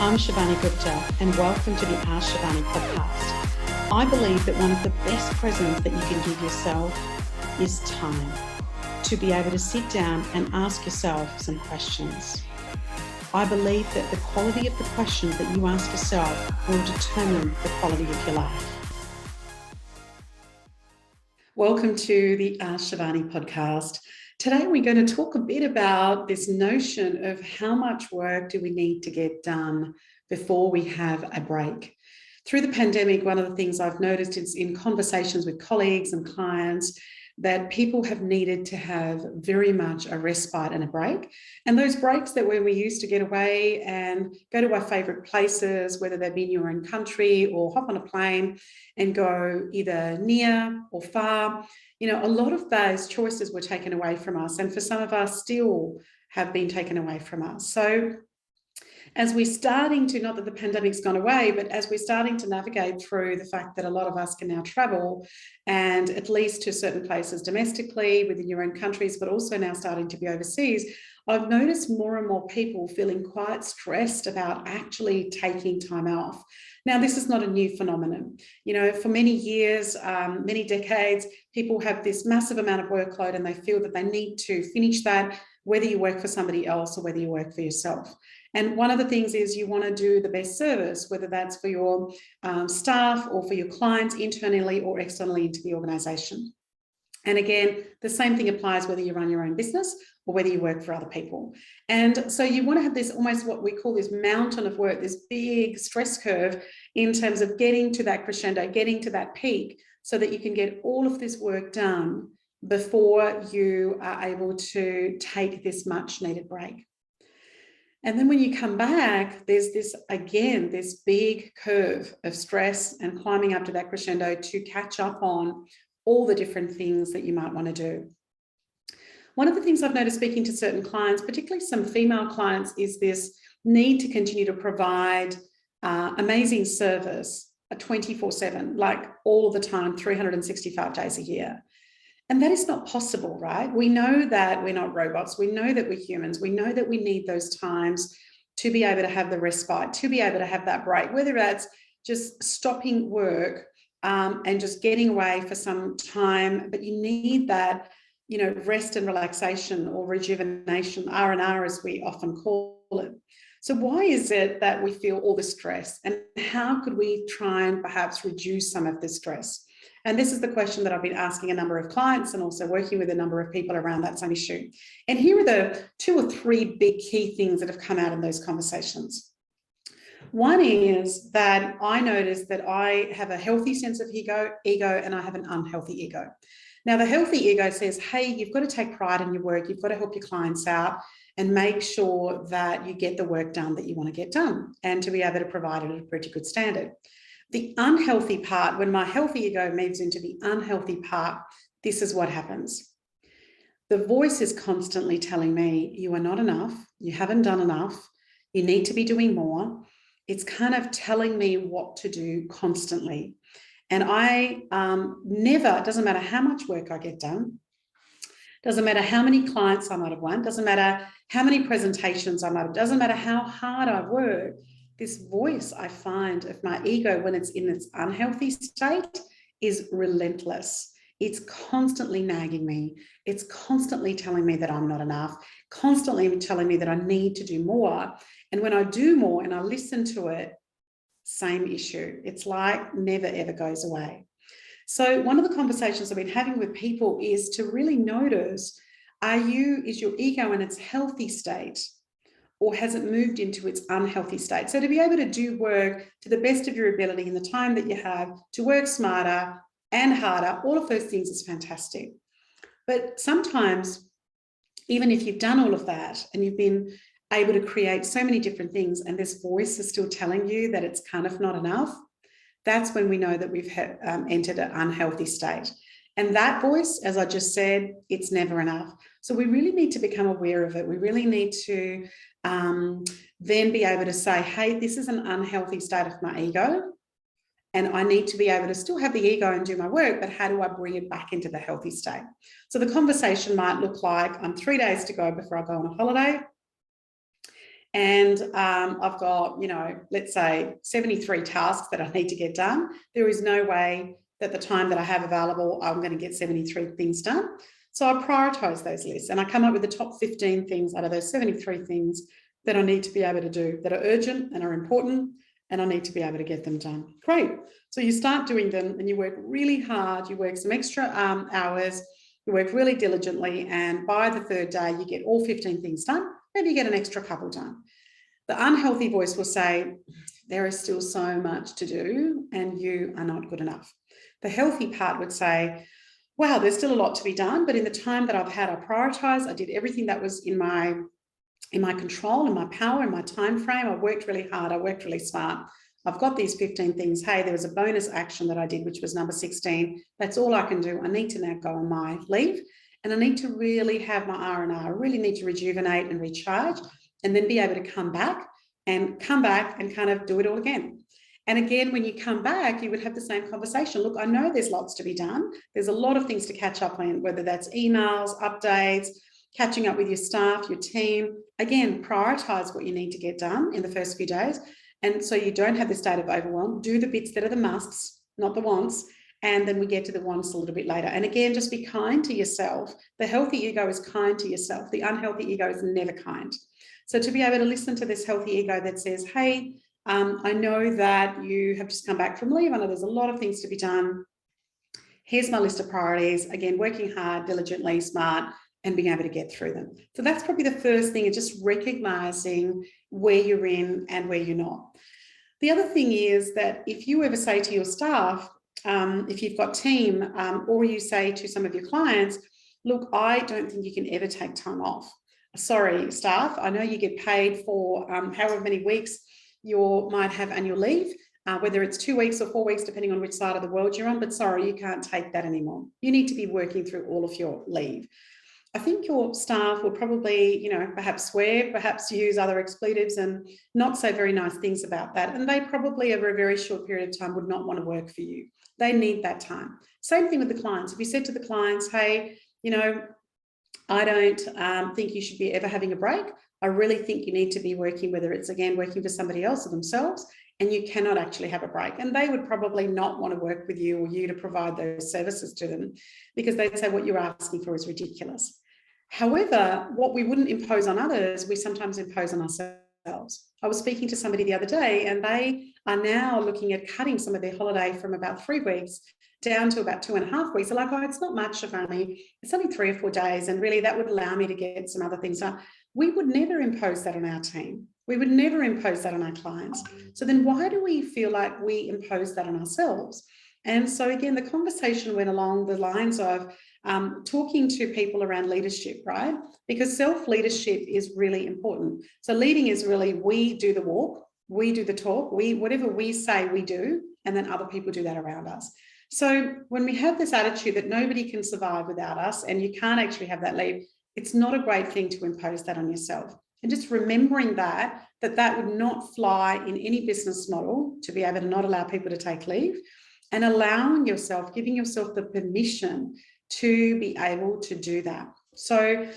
I'm Shivani Gupta, and welcome to the Ask Shivani podcast. I believe that one of the best presents that you can give yourself is time to be able to sit down and ask yourself some questions. I believe that the quality of the questions that you ask yourself will determine the quality of your life. Welcome to the Ask Shivani podcast. Today, we're going to talk a bit about this notion of how much work do we need to get done before we have a break. Through the pandemic, one of the things I've noticed is in conversations with colleagues and clients that people have needed to have very much a respite and a break. And those breaks that when we used to get away and go to our favourite places, whether they be in your own country or hop on a plane and go either near or far, a lot of those choices were taken away from us, and for some of us still have been taken away from us. So as we're starting to, not that the pandemic's gone away, but as we're starting to navigate through the fact that a lot of us can now travel, and at least to certain places domestically within your own countries, but also now starting to be overseas, I've noticed more and more people feeling quite stressed about actually taking time off. Now, this is not a new phenomenon. For many years, many decades, people have this massive amount of workload and they feel that they need to finish that, whether you work for somebody else or whether you work for yourself. And one of the things is you want to do the best service, whether that's for your staff or for your clients internally or externally into the organisation. And again, the same thing applies whether you run your own business or whether you work for other people. And so you want to have this almost what we call this mountain of work, this big stress curve in terms of getting to that crescendo, getting to that peak so that you can get all of this work done before you are able to take this much needed break. And then when you come back, there's this big curve of stress and climbing up to that crescendo to catch up on all the different things that you might want to do. One of the things I've noticed speaking to certain clients, particularly some female clients, is this need to continue to provide amazing service 24/7, like all the time, 365 days a year. And that is not possible, right? We know that we're not robots. We know that we're humans. We know that we need those times to be able to have the respite, to be able to have that break, whether that's just stopping work and just getting away for some time, but you need that, rest and relaxation or rejuvenation, R&R as we often call it. So why is it that we feel all the stress, and how could we try and perhaps reduce some of the stress? And this is the question that I've been asking a number of clients and also working with a number of people around that same issue. And here are the 2 or 3 big key things that have come out in those conversations. One is that I noticed that I have a healthy sense of ego, and I have an unhealthy ego. Now, the healthy ego says, hey, you've got to take pride in your work. You've got to help your clients out and make sure that you get the work done that you want to get done and to be able to provide it at a pretty good standard. The unhealthy part, when my healthy ego moves into the unhealthy part, this is what happens. The voice is constantly telling me, you are not enough, you haven't done enough, you need to be doing more. It's kind of telling me what to do constantly. And I never, it doesn't matter how much work I get done, doesn't matter how many clients I might have won, doesn't matter how many presentations I might have, doesn't matter how hard I work, this voice I find of my ego when it's in its unhealthy state is relentless. It's constantly nagging me. It's constantly telling me that I'm not enough, constantly telling me that I need to do more. And when I do more and I listen to it, same issue. It's like never, ever goes away. So one of the conversations I've been having with people is to really notice, is your ego in its healthy state, or has it moved into its unhealthy state? So to be able to do work to the best of your ability in the time that you have, to work smarter and harder, all of those things is fantastic. But sometimes, even if you've done all of that and you've been able to create so many different things and this voice is still telling you that it's kind of not enough, that's when we know that we've entered an unhealthy state. And that voice, as I just said, it's never enough. So we really need to become aware of it. We really need to then be able to say, hey, this is an unhealthy state of my ego, and I need to be able to still have the ego and do my work, but how do I bring it back into the healthy state? So the conversation might look like, I'm 3 days to go before I go on a holiday, and I've got, let's say 73 tasks that I need to get done, there is no way that the time that I have available, I'm going to get 73 things done. So I prioritize those lists and I come up with the top 15 things out of those 73 things that I need to be able to do, that are urgent and are important, and I need to be able to get them done. Great. So you start doing them and you work really hard, you work some extra hours, you work really diligently, and by the third day, you get all 15 things done. Maybe you get an extra couple done. The unhealthy voice will say, there is still so much to do and you are not good enough. The healthy part would say, wow, there's still a lot to be done, but in the time that I've had, I prioritized, I did everything that was in my control, in my power, in my time frame. I worked really hard, I worked really smart. I've got these 15 things. Hey, there was a bonus action that I did, which was number 16. That's all I can do. I need to now go on my leave and I need to really have my R&R. I really need to rejuvenate and recharge and then be able to come back and kind of do it all again. And again, when you come back, you would have the same conversation. Look, I know there's lots to be done. There's a lot of things to catch up on, whether that's emails, updates, catching up with your staff, your team. Again, prioritize what you need to get done in the first few days. And so you don't have this state of overwhelm. Do the bits that are the musts, not the wants. And then we get to the wants a little bit later. And again, just be kind to yourself. The healthy ego is kind to yourself. The unhealthy ego is never kind. So to be able to listen to this healthy ego that says, hey, I know that you have just come back from leave. I know there's a lot of things to be done. Here's my list of priorities. Again, working hard, diligently, smart, and being able to get through them. So that's probably the first thing, is just recognizing where you're in and where you're not. The other thing is that if you ever say to your staff, if you've got team, or you say to some of your clients, look, I don't think you can ever take time off. Sorry, staff, I know you get paid for however many weeks you might have annual leave, whether it's 2 weeks or 4 weeks, depending on which side of the world you're on, but sorry, you can't take that anymore. You need to be working through all of your leave. I think your staff will probably, perhaps swear, perhaps use other expletives and not say very nice things about that. And they probably over a very short period of time would not want to work for you. They need that time. Same thing with the clients. If you said to the clients, hey, I don't think you should be ever having a break. I really think you need to be working, whether it's again working for somebody else or themselves, and you cannot actually have a break. And they would probably not want to work with you or you to provide those services to them, because they'd say what you're asking for is ridiculous. However, what we wouldn't impose on others, we sometimes impose on ourselves. I was speaking to somebody the other day and they are now looking at cutting some of their holiday from about 3 weeks down to about 2.5 weeks. They're like, oh, it's not much, Shivani. It's only 3 or 4 days. And really that would allow me to get some other things done. We would never impose that on our team. We would never impose that on our clients. So then why do we feel like we impose that on ourselves? And so again, the conversation went along the lines of talking to people around leadership, right? Because self-leadership is really important. So leading is really, we do the walk, we do the talk, whatever we say we do, and then other people do that around us. So when we have this attitude that nobody can survive without us and you can't actually have that leave, it's not a great thing to impose that on yourself. And just remembering that would not fly in any business model, to be able to not allow people to take leave, and allowing yourself, giving yourself the permission to be able to do that. So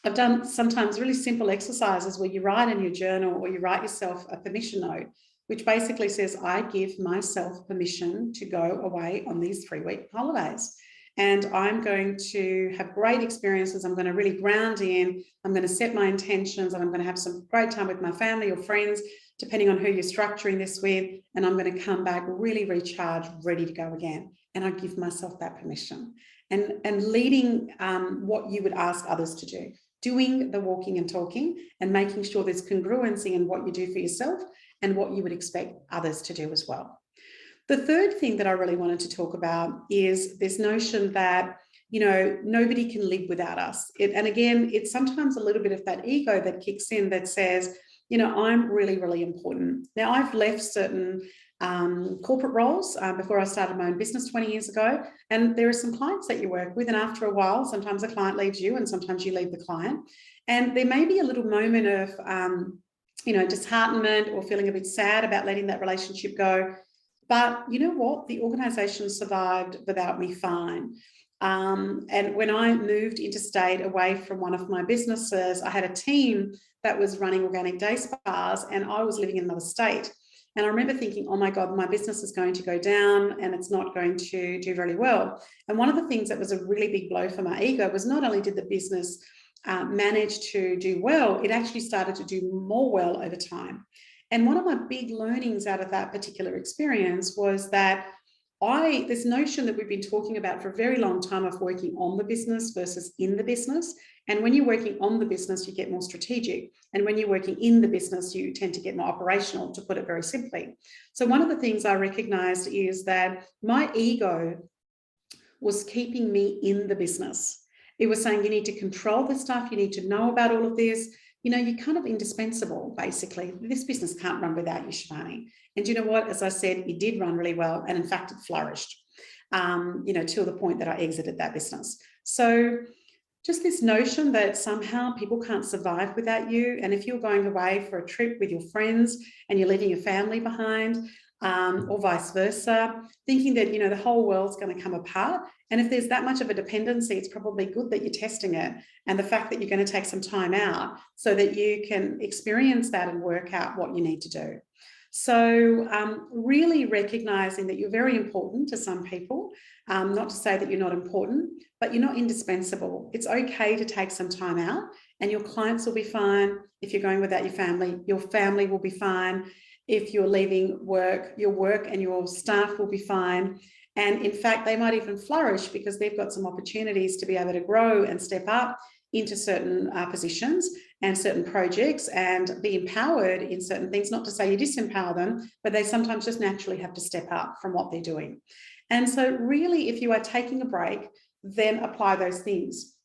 I've done sometimes really simple exercises where you write in your journal or you write yourself a permission note, which basically says, I give myself permission to go away on these 3-week holidays. And I'm going to have great experiences. I'm going to really ground in. I'm going to set my intentions and I'm going to have some great time with my family or friends, depending on who you're structuring this with. And I'm going to come back really recharged, ready to go again. And I give myself that permission. And leading what you would ask others to do, doing the walking and talking and making sure there's congruency in what you do for yourself and what you would expect others to do as well. The third thing that I really wanted to talk about is this notion that, nobody can live without us. And again, it's sometimes a little bit of that ego that kicks in that says, I'm really, really important. Now, I've left certain corporate roles before I started my own business 20 years ago. And there are some clients that you work with. And after a while, sometimes a client leaves you and sometimes you leave the client. And there may be a little moment of, disheartenment or feeling a bit sad about letting that relationship go. But you know what? The organization survived without me fine. And when I moved interstate away from one of my businesses, I had a team that was running organic day spas, and I was living in another state. And I remember thinking, oh my God, my business is going to go down and it's not going to do very well. And one of the things that was a really big blow for my ego was not only did the business manage to do well, it actually started to do more well over time. And one of my big learnings out of that particular experience was that this notion that we've been talking about for a very long time of working on the business versus in the business. And when you're working on the business, you get more strategic. And when you're working in the business, you tend to get more operational, to put it very simply. So one of the things I recognized is that my ego was keeping me in the business. It was saying, you need to control this stuff. You need to know about all of this. You know, you're kind of indispensable, basically. This business can't run without you, Shivani. And you know what? As I said, it did run really well. And in fact, it flourished, till the point that I exited that business. So just this notion that somehow people can't survive without you. And if you're going away for a trip with your friends and you're leaving your family behind, or vice versa, thinking that, the whole world's going to come apart. And if there's that much of a dependency, it's probably good that you're testing it. And the fact that you're going to take some time out so that you can experience that and work out what you need to do. So really recognizing that you're very important to some people, not to say that you're not important, but you're not indispensable. It's okay to take some time out, and your clients will be fine. If you're going without your family will be fine. If you're leaving work, your work and your staff will be fine. And in fact, they might even flourish because they've got some opportunities to be able to grow and step up into certain positions and certain projects and be empowered in certain things. Not to say you disempower them, but they sometimes just naturally have to step up from what they're doing. And so really, if you are taking a break, then apply those things.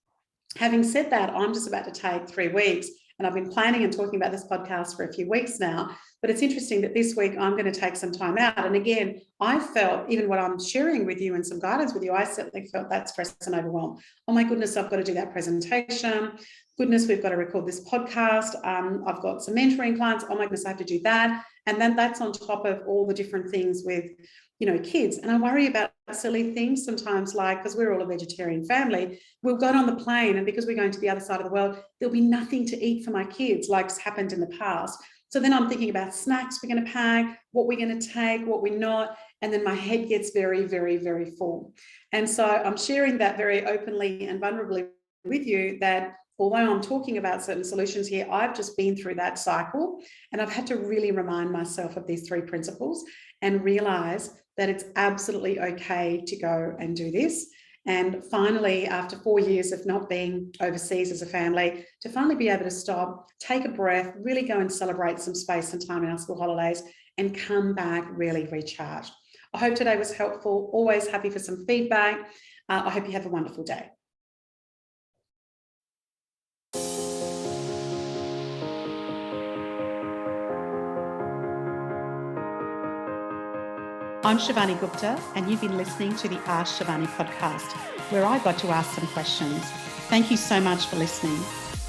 Having said that, I'm just about to take 3 weeks, and I've been planning and talking about this podcast for a few weeks now. But it's interesting that this week I'm going to take some time out. And again, I felt, even what I'm sharing with you and some guidance with you, I certainly felt that stress and overwhelm. Oh my goodness, I've got to do that presentation. Goodness, we've got to record this podcast. I've got some mentoring clients. Oh my goodness, I have to do that. And then that's on top of all the different things with, kids. And I worry about silly things sometimes, like, because we're all a vegetarian family, we'll go on the plane, and because we're going to the other side of the world, there'll be nothing to eat for my kids, like's happened in the past. So then I'm thinking about snacks we're going to pack, what we're going to take, what we're not, and then my head gets very, very, very full. And so I'm sharing that very openly and vulnerably with you, that although I'm talking about certain solutions here, I've just been through that cycle, and I've had to really remind myself of these 3 principles and realize that it's absolutely okay to go and do this. And finally, after 4 years of not being overseas as a family, to finally be able to stop, take a breath, really go and celebrate some space and time in our school holidays, and come back really recharged. I hope today was helpful. Always happy for some feedback. I hope you have a wonderful day. I'm Shivani Gupta, and you've been listening to the Ask Shivani podcast, where I got to ask some questions. Thank you so much for listening.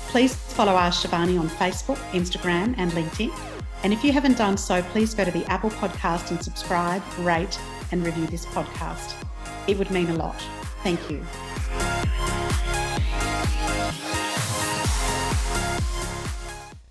Please follow Ask Shivani on Facebook, Instagram, and LinkedIn. And if you haven't done so, please go to the Apple podcast and subscribe, rate, and review this podcast. It would mean a lot. Thank you.